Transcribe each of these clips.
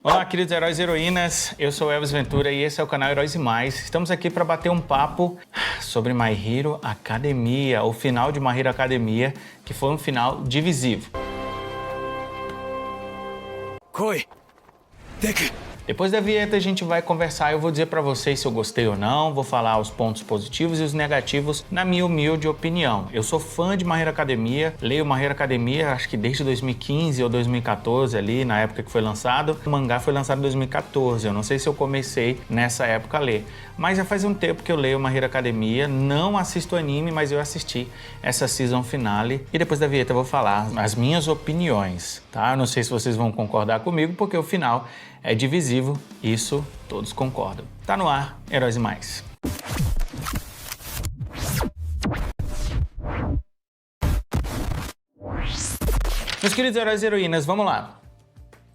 Olá, queridos heróis e heroínas, eu sou Elvis Ventura e esse é o canal Heróis e Mais. Estamos aqui para bater um papo sobre My Hero Academia, o final de My Hero Academia, que foi um final divisivo. Depois da vinheta a gente vai conversar, eu vou dizer pra vocês se eu gostei ou não, vou falar os pontos positivos e os negativos na minha humilde opinião. Eu sou fã de My Hero Academia, leio My Hero Academia acho que desde 2015 ou 2014 ali, na época que foi lançado. O mangá foi lançado em 2014, eu não sei se eu comecei nessa época a ler. Mas já faz um tempo que eu leio My Hero Academia, não assisto anime, mas eu assisti essa season finale e depois da vinheta eu vou falar as minhas opiniões, tá? Eu não sei se vocês vão concordar comigo, porque o final é divisivo, isso todos concordam. Tá no ar, Heróis e Mais. Meus queridos heróis e heroínas, vamos lá.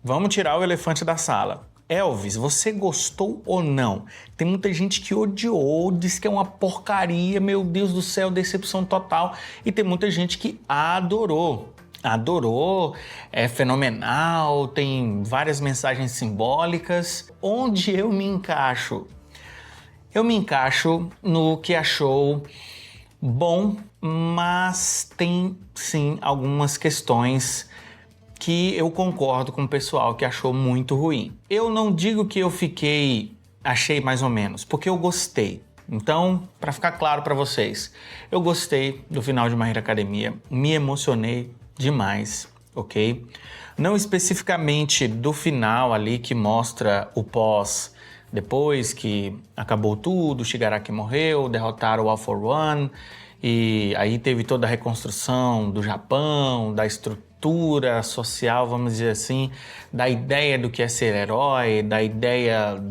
Vamos tirar o elefante da sala. Elvis, você gostou ou não? Tem muita gente que odiou, disse que é uma porcaria, meu Deus do céu, decepção total. E tem muita gente que adorou. Adorou, é fenomenal, tem várias mensagens simbólicas. Onde eu me encaixo? Eu me encaixo no que achou bom, mas tem sim algumas questões que eu concordo com o pessoal que achou muito ruim. Eu não digo que eu achei mais ou menos, porque eu gostei. Então, para ficar claro para vocês, eu gostei do final de My Hero Academia, me emocionei demais, ok? Não especificamente do final ali que mostra o pós, depois que acabou tudo, Shigaraki morreu, derrotaram o All for One, e aí teve toda a reconstrução do Japão, da estrutura social, vamos dizer assim, da ideia do que é ser herói, da ideia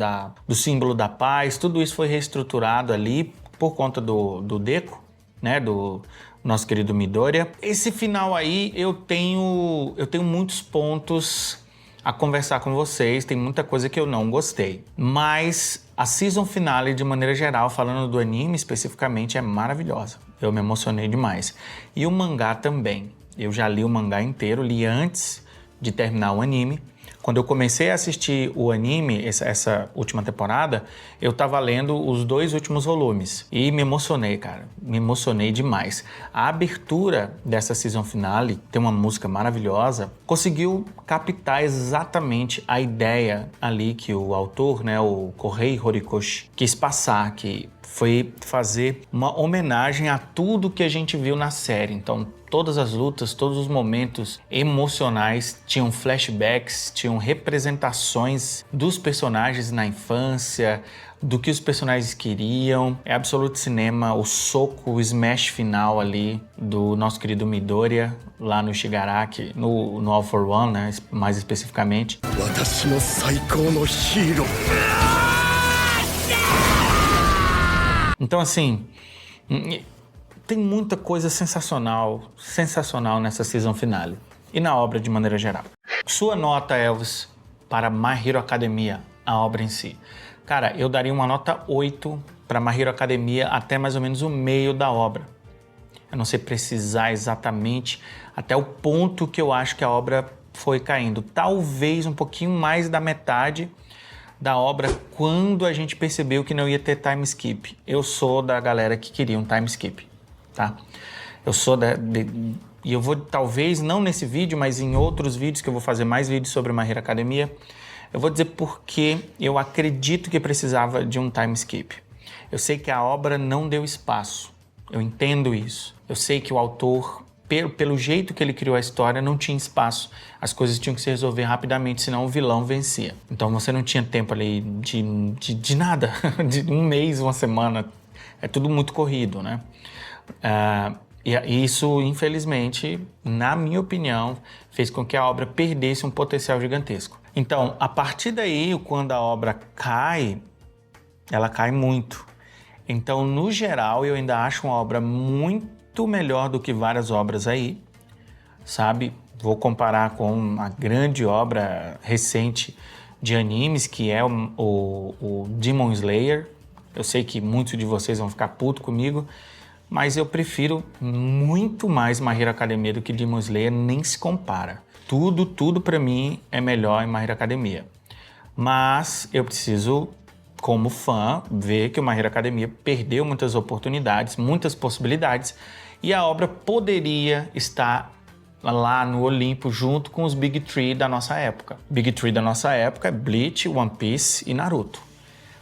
do símbolo da paz, tudo isso foi reestruturado ali por conta do Deku, né, do nosso querido Midoriya. Esse final aí eu tenho muitos pontos a conversar com vocês, tem muita coisa que eu não gostei. Mas a season finale, de maneira geral, falando do anime especificamente, é maravilhosa. Eu me emocionei demais. E o mangá também. Eu já li o mangá inteiro, li antes de terminar o anime. Quando eu comecei a assistir o anime, essa última temporada, eu tava lendo os 2 últimos volumes e me emocionei, cara. Me emocionei demais. A abertura dessa season finale, tem uma música maravilhosa, conseguiu captar exatamente a ideia ali que o autor, né, o Kohei Horikoshi, quis passar, que foi fazer uma homenagem a tudo que a gente viu na série. Então, todas as lutas, todos os momentos emocionais tinham flashbacks, tinham representações dos personagens na infância, do que os personagens queriam. É absoluto cinema, o soco, o smash final ali do nosso querido Midoriya, lá no Shigaraki, no All for One, né, mais especificamente. Então, assim, tem muita coisa sensacional nessa season finale e na obra de maneira geral. Sua nota, Elvis, para My Hero Academia, a obra em si. Cara, eu daria uma nota 8 para My Hero Academia até mais ou menos o meio da obra. Eu não sei precisar exatamente até o ponto que eu acho que a obra foi caindo. Talvez um pouquinho mais da metade da obra quando a gente percebeu que não ia ter time skip. Eu sou da galera que queria um time skip, tá? Eu sou e eu vou, talvez, não nesse vídeo, mas em outros vídeos, que eu vou fazer mais vídeos sobre My Hero Academia, eu vou dizer porque eu acredito que precisava de um time skip. Eu sei que a obra não deu espaço, eu entendo isso. Eu sei que o autor, pelo jeito que ele criou a história, não tinha espaço. As coisas tinham que se resolver rapidamente, senão o vilão vencia. Então você não tinha tempo ali de nada, de um mês, uma semana. É tudo muito corrido, né? E isso, infelizmente, na minha opinião, fez com que a obra perdesse um potencial gigantesco. Então, a partir daí, quando a obra cai, ela cai muito. Então, no geral, eu ainda acho uma obra muito melhor do que várias obras aí, sabe? Vou comparar com uma grande obra recente de animes, que é o Demon Slayer. Eu sei que muitos de vocês vão ficar putos comigo, mas eu prefiro muito mais My Hero Academia do que Demon Slayer, nem se compara. Tudo pra mim é melhor em My Hero Academia. Mas eu preciso, como fã, ver que o My Hero Academia perdeu muitas oportunidades, muitas possibilidades, e a obra poderia estar lá no Olimpo junto com os Big Three da nossa época. Big Three da nossa época é Bleach, One Piece e Naruto.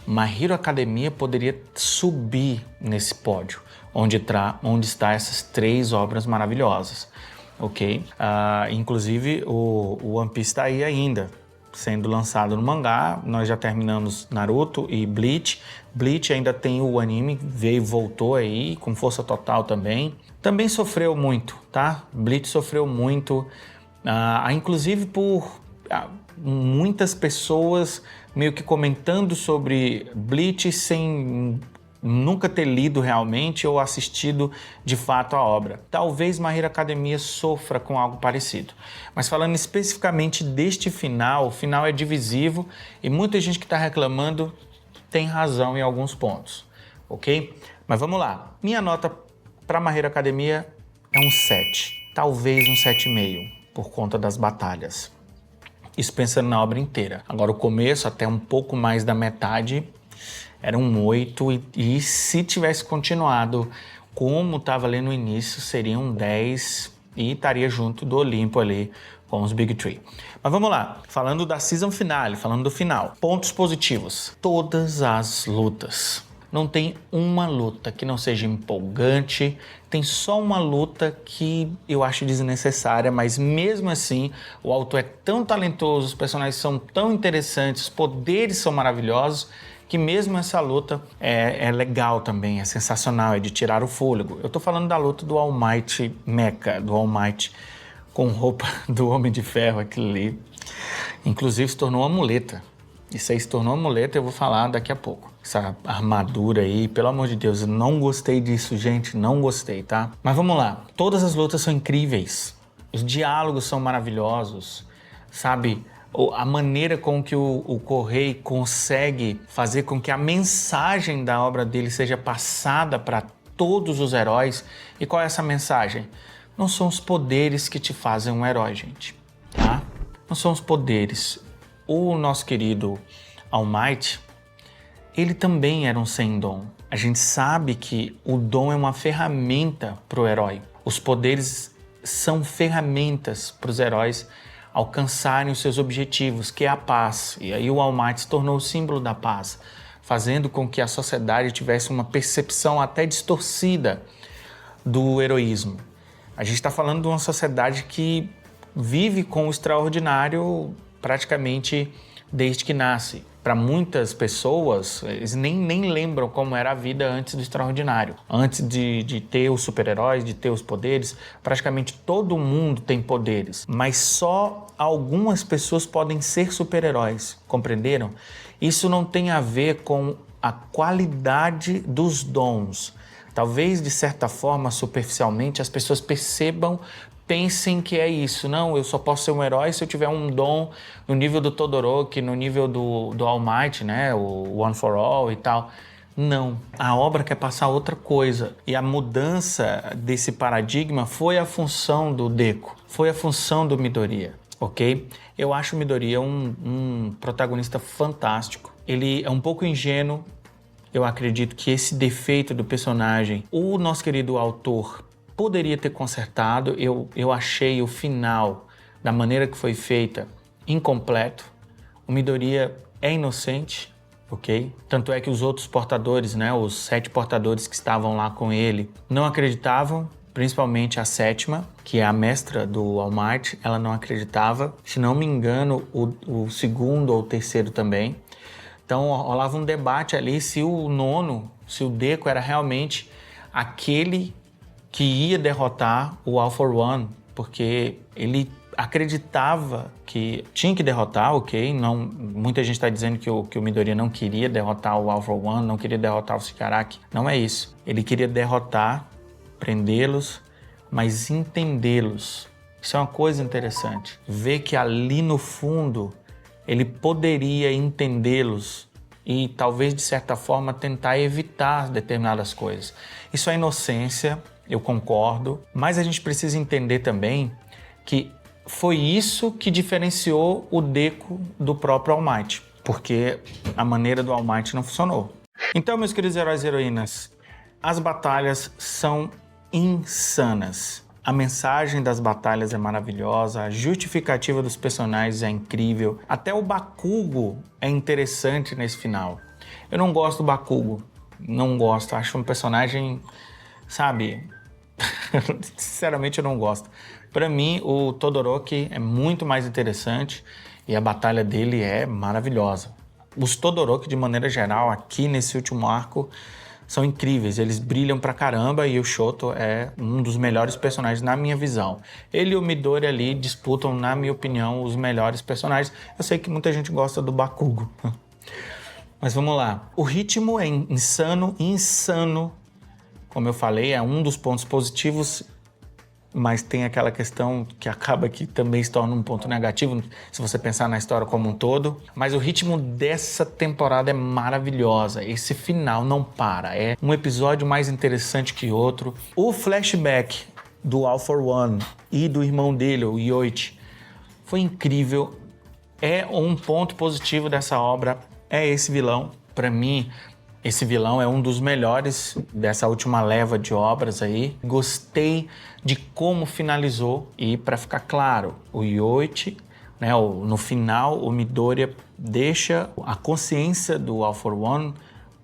My Hero Academia poderia subir nesse pódio, onde está essas 3 obras maravilhosas, ok? Inclusive o One Piece está aí ainda, sendo lançado no mangá. Nós já terminamos Naruto e Bleach. Bleach ainda tem o anime, veio e voltou aí com força total também. Também sofreu muito, tá? Bleach sofreu muito, inclusive por muitas pessoas meio que comentando sobre Bleach sem nunca ter lido realmente ou assistido de fato a obra. Talvez My Hero Academia sofra com algo parecido. Mas falando especificamente deste final, o final é divisivo e muita gente que está reclamando tem razão em alguns pontos, ok? Mas vamos lá. Minha nota para My Hero Academia é um 7, talvez um 7,5, por conta das batalhas. Isso pensando na obra inteira. Agora o começo, até um pouco mais da metade, era um 8 e se tivesse continuado como estava ali no início, seria um 10 e estaria junto do Olimpo ali com os Big Three. Mas vamos lá, falando da season finale, falando do final. Pontos positivos. Todas as lutas. Não tem uma luta que não seja empolgante, tem só uma luta que eu acho desnecessária, mas mesmo assim o autor é tão talentoso, os personagens são tão interessantes, os poderes são maravilhosos, que mesmo essa luta é legal também, é sensacional, é de tirar o fôlego. Eu tô falando da luta do All Might Mecha, do All Might com roupa do Homem de Ferro, aquilo ali. Inclusive se tornou uma muleta. Isso aí se tornou uma muleta, eu vou falar daqui a pouco. Essa armadura aí, pelo amor de Deus, eu não gostei disso, gente, não gostei, tá? Mas vamos lá, todas as lutas são incríveis, os diálogos são maravilhosos, sabe? A maneira com que o Correio consegue fazer com que a mensagem da obra dele seja passada para todos os heróis. E qual é essa mensagem? Não são os poderes que te fazem um herói, gente, tá? Não são os poderes. O nosso querido All Might, ele também era um sem dom. A gente sabe que o dom é uma ferramenta para o herói. Os poderes são ferramentas para os heróis alcançarem os seus objetivos, que é a paz. E aí o All Might se tornou o símbolo da paz, fazendo com que a sociedade tivesse uma percepção até distorcida do heroísmo. A gente está falando de uma sociedade que vive com o extraordinário praticamente desde que nasce. Para muitas pessoas, eles nem lembram como era a vida antes do extraordinário. Antes de ter os super-heróis, de ter os poderes, praticamente todo mundo tem poderes. Mas só algumas pessoas podem ser super-heróis, compreenderam? Isso não tem a ver com a qualidade dos dons. Talvez, de certa forma, superficialmente, as pessoas pensem que é isso. Não, eu só posso ser um herói se eu tiver um dom no nível do Todoroki, no nível do All Might, né? O One for All e tal. Não, a obra quer passar outra coisa. E a mudança desse paradigma foi a função do Deku, foi a função do Midoriya, ok? Eu acho o Midoriya um protagonista fantástico. Ele é um pouco ingênuo. Eu acredito que esse defeito do personagem, o nosso querido autor poderia ter consertado. Eu achei o final, da maneira que foi feita, incompleto. O Midoriya é inocente, ok? Tanto é que os outros portadores, né, os 7 portadores que estavam lá com ele, não acreditavam, principalmente a 7ª, que é a mestra do All Might, ela não acreditava. Se não me engano, o 2º ou o 3º também. Então rolava um debate ali se o 9º, se o Deku era realmente aquele que ia derrotar o All for One, porque ele acreditava que tinha que derrotar, ok? Não, muita gente está dizendo que o Midoriya não queria derrotar o All for One, não queria derrotar o Shigaraki. Não é isso. Ele queria derrotar, prendê-los, mas entendê-los. Isso é uma coisa interessante. Ver que ali no fundo ele poderia entendê-los e talvez de certa forma tentar evitar determinadas coisas. Isso é inocência, eu concordo, mas a gente precisa entender também que foi isso que diferenciou o Deku do próprio All Might. porque a maneira do All Might não funcionou. Então, meus queridos heróis e heroínas, as batalhas são insanas. A mensagem das batalhas é maravilhosa, a justificativa dos personagens é incrível, até o Bakugo é interessante nesse final. Eu não gosto do Bakugo, não gosto, acho um personagem, sabe, sinceramente eu não gosto. Para mim, o Todoroki é muito mais interessante e a batalha dele é maravilhosa. Os Todoroki, de maneira geral, aqui nesse último arco, são incríveis, eles brilham pra caramba e o Shoto é um dos melhores personagens na minha visão. Ele e o Midori ali disputam, na minha opinião, os melhores personagens. Eu sei que muita gente gosta do Bakugo, mas vamos lá. O ritmo é insano. Como eu falei, é um dos pontos positivos, mas tem aquela questão que acaba que também se torna um ponto negativo, se você pensar na história como um todo. Mas o ritmo dessa temporada é maravilhosa. Esse final não para. É um episódio mais interessante que outro. O flashback do All for One e do irmão dele, o Yoichi, foi incrível. É um ponto positivo dessa obra, é esse vilão. Para mim, esse vilão é um dos melhores dessa última leva de obras aí. Gostei de como finalizou. E para ficar claro, o Yoichi, né, no final, o Midoriya deixa a consciência do All for One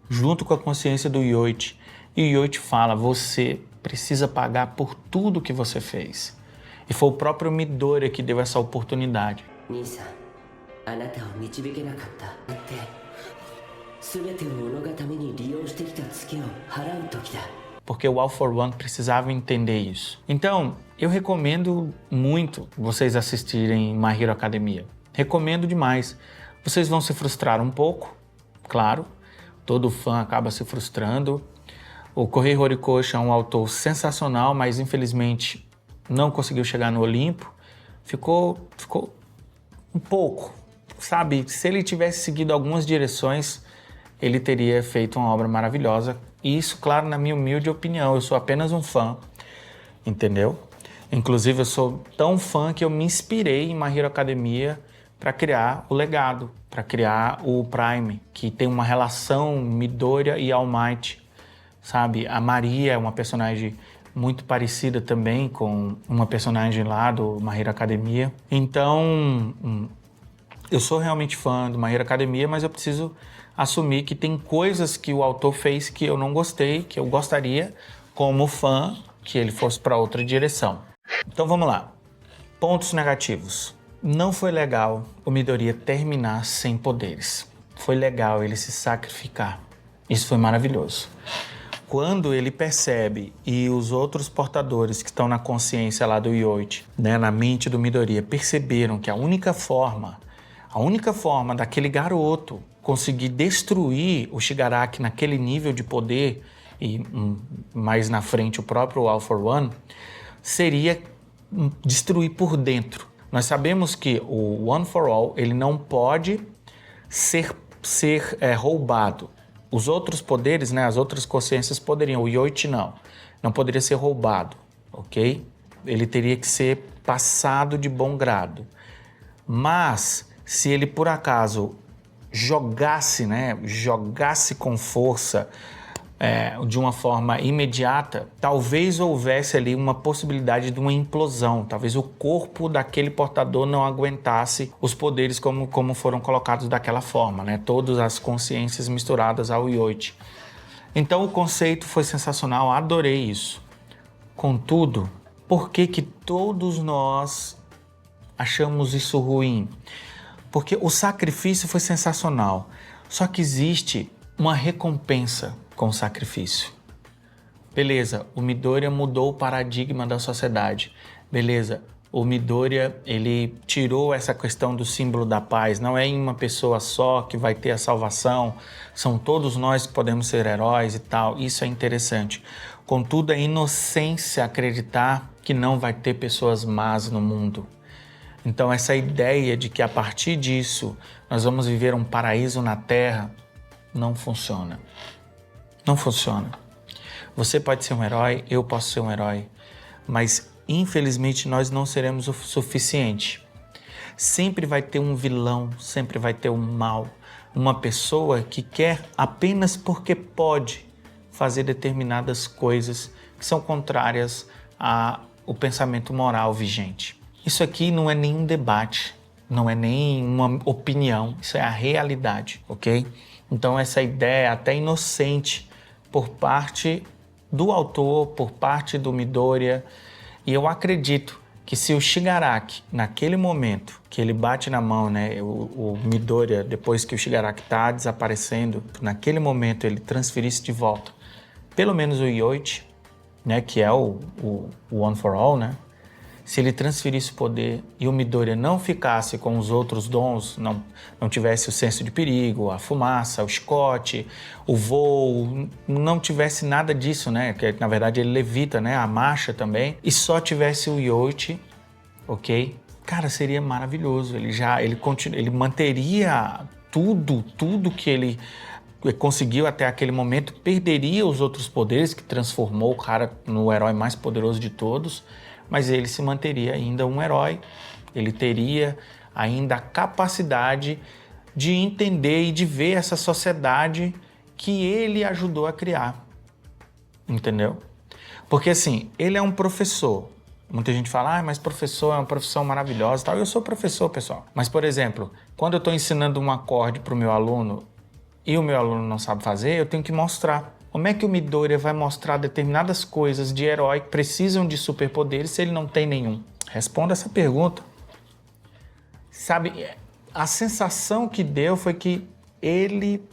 junto com a consciência do Yoichi. E o Yoichi fala, você precisa pagar por tudo que você fez. E foi o próprio Midoriya que deu essa oportunidade. Nisa, anata o michibike nakatta. Porque o All for One precisava entender isso. Então, eu recomendo muito vocês assistirem My Hero Academia. Recomendo demais. Vocês vão se frustrar um pouco, claro. Todo fã acaba se frustrando. O Kohei Horikoshi é um autor sensacional, mas infelizmente não conseguiu chegar no Olimpo. Ficou um pouco, sabe? Se ele tivesse seguido algumas direções, ele teria feito uma obra maravilhosa. E isso, claro, na minha humilde opinião, eu sou apenas um fã, entendeu? Inclusive, eu sou tão fã que eu me inspirei em My Hero Academia para criar o legado, para criar o Prime, que tem uma relação Midoriya e All Might, sabe? A Maria é uma personagem muito parecida também com uma personagem lá do My Hero Academia. Então, eu sou realmente fã do My Hero Academia, mas eu preciso assumir que tem coisas que o autor fez que eu não gostei, que eu gostaria, como fã, que ele fosse para outra direção. Então vamos lá. Pontos negativos. Não foi legal o Midoriya terminar sem poderes. Foi legal ele se sacrificar. Isso foi maravilhoso. Quando ele percebe e os outros portadores que estão na consciência lá do Yoichi, né, na mente do Midoriya, perceberam que a única forma daquele garoto conseguir destruir o Shigaraki naquele nível de poder e mais na frente o próprio All for One, seria destruir por dentro. Nós sabemos que o One for All ele não pode ser roubado. Os outros poderes, né, as outras consciências poderiam, o Yoichi não poderia ser roubado, ok? Ele teria que ser passado de bom grado. Mas se ele por acaso jogasse com força de uma forma imediata, talvez houvesse ali uma possibilidade de uma implosão. Talvez o corpo daquele portador não aguentasse os poderes como foram colocados daquela forma, né? Todas as consciências misturadas ao Yoichi. Então o conceito foi sensacional, adorei isso. Contudo, por que todos nós achamos isso ruim? Porque o sacrifício foi sensacional, só que existe uma recompensa com o sacrifício. Beleza, o Midoriya mudou o paradigma da sociedade. Beleza, o Midoriya, ele tirou essa questão do símbolo da paz. Não é em uma pessoa só que vai ter a salvação, são todos nós que podemos ser heróis e tal. Isso é interessante. Contudo, é inocência acreditar que não vai ter pessoas más no mundo. Então, essa ideia de que a partir disso nós vamos viver um paraíso na Terra não funciona. Não funciona. Você pode ser um herói, eu posso ser um herói, mas infelizmente nós não seremos o suficiente. Sempre vai ter um vilão, sempre vai ter um mal. Uma pessoa que quer apenas porque pode fazer determinadas coisas que são contrárias ao pensamento moral vigente. Isso aqui não é nenhum debate, não é nem uma opinião, isso é a realidade, ok? Então essa ideia é até inocente por parte do autor, por parte do Midoriya, e eu acredito que se o Shigaraki, naquele momento que ele bate na mão, né, o Midoriya, depois que o Shigaraki está desaparecendo, naquele momento ele transferisse de volta pelo menos o Yoichi, né, que é o One for All, né? Se ele transferisse o poder e o Midoriya não ficasse com os outros dons, não tivesse o senso de perigo, a fumaça, o chicote, o voo, não tivesse nada disso, né? Que na verdade ele levita, né? A marcha também, e só tivesse o Yoichi, ok? Cara, seria maravilhoso. Ele manteria tudo que ele conseguiu até aquele momento, perderia os outros poderes, que transformou o cara no herói mais poderoso de todos, mas ele se manteria ainda um herói, ele teria ainda a capacidade de entender e de ver essa sociedade que ele ajudou a criar, entendeu? Porque assim, ele é um professor. Muita gente fala, mas professor é uma profissão maravilhosa e tal. Eu sou professor, pessoal. Mas, por exemplo, quando eu estou ensinando um acorde para o meu aluno, e o meu aluno não sabe fazer, eu tenho que mostrar. Como é que o Midoriya vai mostrar determinadas coisas de herói que precisam de superpoderes se ele não tem nenhum? Responda essa pergunta. Sabe, a sensação que deu foi que ele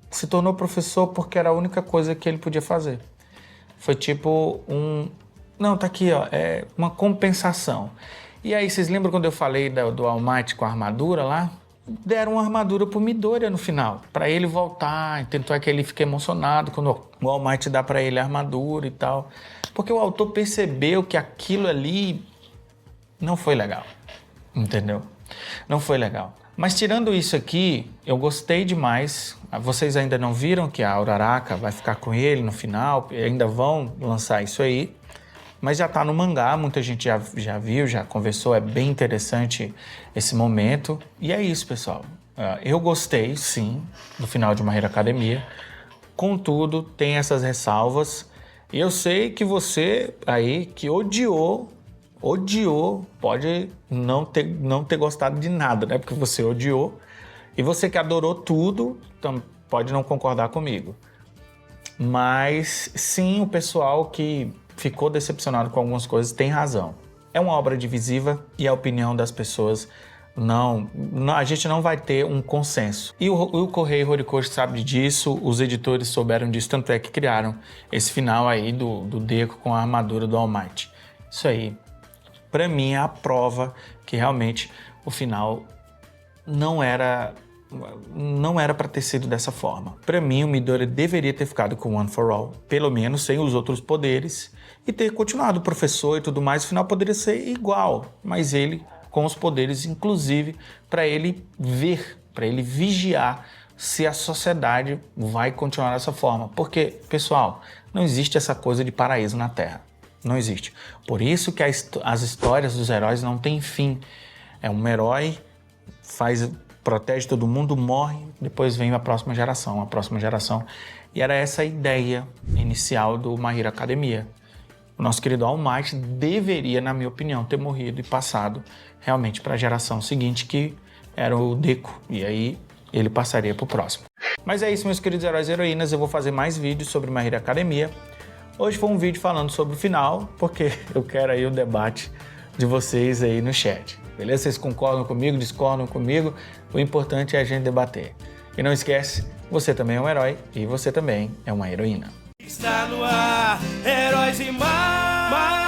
se tornou professor porque era a única coisa que ele podia fazer. Foi tipo Não, tá aqui, ó, é uma compensação. E aí, vocês lembram quando eu falei do All Might com a armadura lá? Deram uma armadura pro Midoriya no final, para ele voltar, tanto é que ele fica emocionado quando o All Might dá para ele a armadura e tal, porque o autor percebeu que aquilo ali não foi legal, entendeu? Não foi legal. Mas tirando isso aqui, eu gostei demais. Vocês ainda não viram que a Uraraka vai ficar com ele no final, ainda vão lançar isso aí. Mas já tá no mangá, muita gente já viu, já conversou, é bem interessante esse momento. E é isso, pessoal. Eu gostei, sim, do final de My Hero Academia. Contudo, tem essas ressalvas. E eu sei que você aí que odiou, pode não ter gostado de nada, né? Porque você odiou. E você que adorou tudo, então pode não concordar comigo. Mas sim, o pessoal que ficou decepcionado com algumas coisas tem razão. É uma obra divisiva e a opinião das pessoas a gente não vai ter um consenso. E o Kohei Horikoshi sabe disso, os editores souberam disso, tanto é que criaram esse final aí do Deku com a armadura do All Might. Isso aí, pra mim, é a prova que realmente o final não era para ter sido dessa forma. Para mim, o Midoriya deveria ter ficado com One for All, pelo menos sem os outros poderes, e ter continuado professor e tudo mais. O final poderia ser igual, mas ele com os poderes, inclusive, para ele ver, para ele vigiar se a sociedade vai continuar dessa forma. Porque, pessoal, não existe essa coisa de paraíso na Terra. Não existe. Por isso que as histórias dos heróis não têm fim. É um herói, protege todo mundo, morre, depois vem a próxima geração. E era essa a ideia inicial do My Hero Academia. O nosso querido All Might deveria, na minha opinião, ter morrido e passado realmente para a geração seguinte, que era o Deku. E aí ele passaria para o próximo. Mas é isso, meus queridos heróis e heroínas. Eu vou fazer mais vídeos sobre My Hero Academia. Hoje foi um vídeo falando sobre o final, porque eu quero aí o debate de vocês aí no chat. Beleza? Vocês concordam comigo, discordam comigo? O importante é a gente debater. E não esquece, você também é um herói e você também é uma heroína. Está no ar, heróis e mais.